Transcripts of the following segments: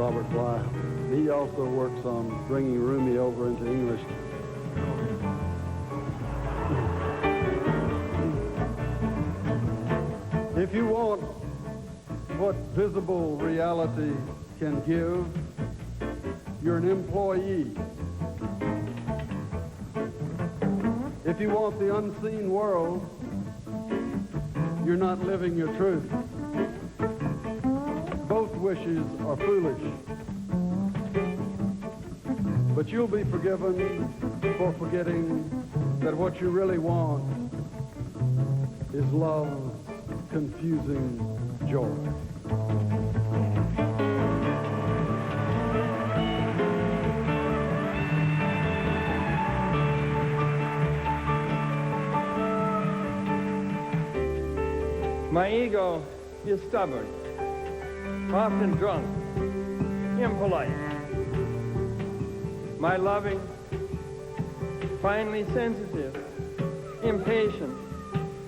Robert Bly. He also works on bringing Rumi over into English. If you want what visible reality can give, you're an employee. If you want the unseen world, you're not living your truth. Both wishes are foolish. But you'll be forgiven for forgetting that what you really want is love's confusing joy. My ego is stubborn, often drunk, impolite. My loving, finely sensitive, impatient,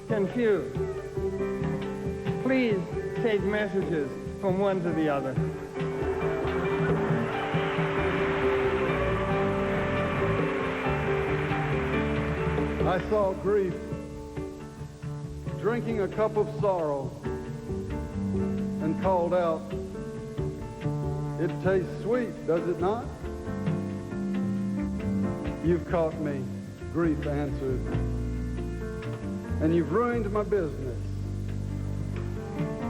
confused. Please take messages from one to the other. I saw grief drinking a cup of sorrow and called out, "It tastes sweet, does it not?" "You've caught me," grief answered, "and you've ruined my business.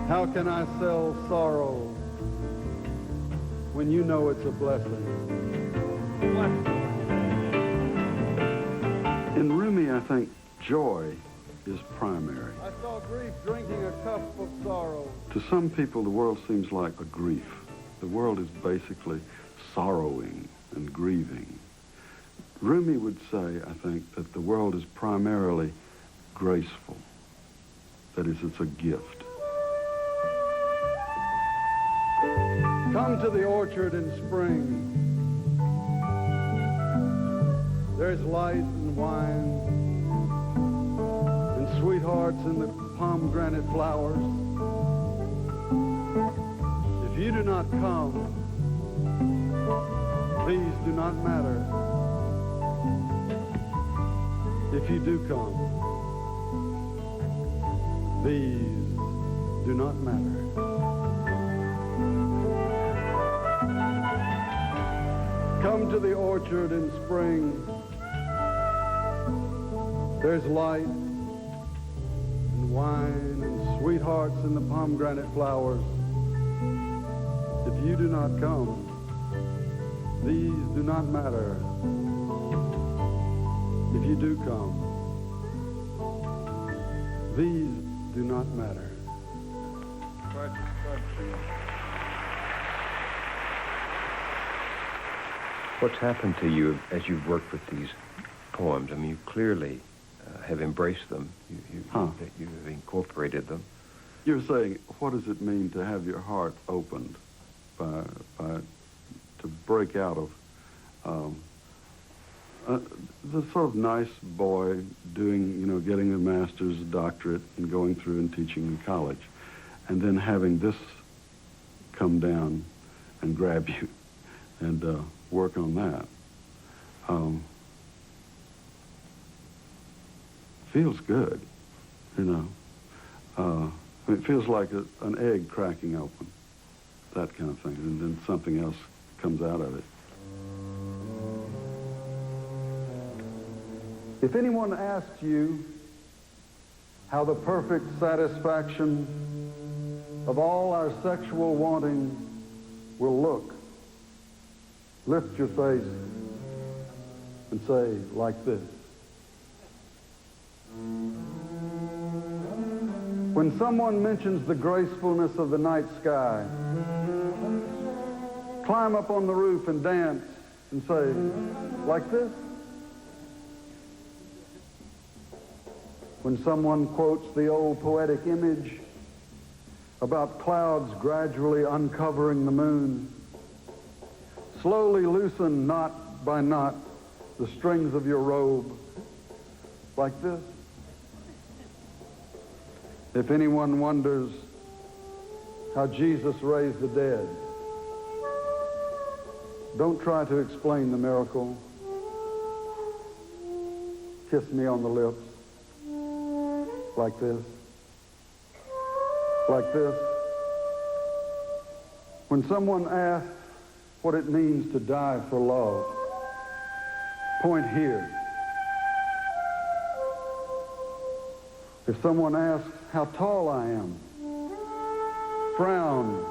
How can I sell sorrow when you know it's a blessing?" In Rumi, I think joy is primary. I saw grief drinking a cup of sorrow. To some people, the world seems like a grief. The world is basically sorrowing and grieving. Rumi would say, I think, that the world is primarily graceful. That is, it's a gift. Come to the orchard in spring. There's light and wine and sweethearts in the pomegranate flowers. If you do not come, these do not matter. If you do come, these do not matter. Come to the orchard in spring. There's light and wine and sweethearts in the pomegranate flowers. If you do not come, these do not matter. If you do come, these do not matter. What's happened to you as you've worked with these poems? I mean, you clearly have embraced them. You have incorporated them. You're saying, what does it mean to have your heart opened, to break out of the sort of nice boy doing, getting a master's, a doctorate, and going through and teaching in college, and then having this come down and grab you and work on that. Feels good, it feels like an egg cracking open, that kind of thing, and then something else comes out of it. If anyone asks you how the perfect satisfaction of all our sexual wanting will look, lift your face and say, like this. When someone mentions the gracefulness of the night sky, climb up on the roof and dance and say, like this. When someone quotes the old poetic image about clouds gradually uncovering the moon, slowly loosen knot by knot the strings of your robe, like this. If anyone wonders how Jesus raised the dead, Don't try to explain the miracle. Kiss me on the lips. Like this. Like this. When someone asks what it means to die for love, point here. If someone asks how tall I am, frown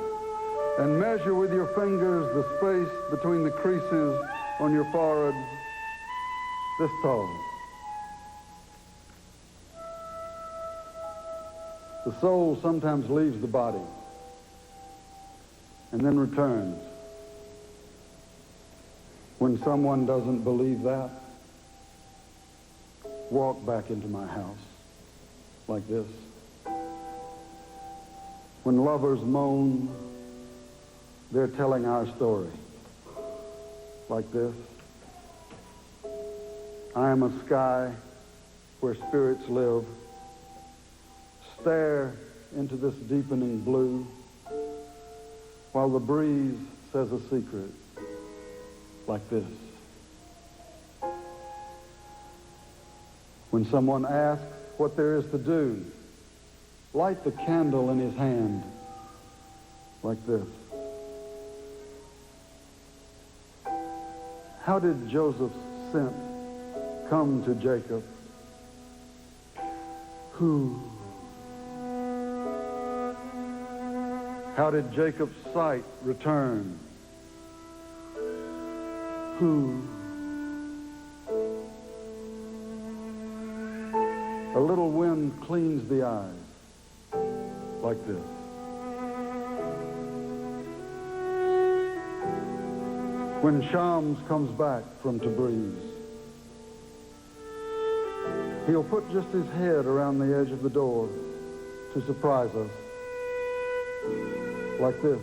and measure with your fingers the space between the creases on your forehead, this tall. The soul sometimes leaves the body and then returns. When someone doesn't believe that, walk back into my house like this. When lovers moan, they're telling our story like this. I am a sky where spirits live. Stare into this deepening blue while the breeze says a secret like this. When someone asks what there is to do, light the candle in his hand like this. How did Joseph's scent come to Jacob? Who? How did Jacob's sight return? Who? A little wind cleans the eyes like this. When Shams comes back from Tabriz, he'll put just his head around the edge of the door to surprise us like this.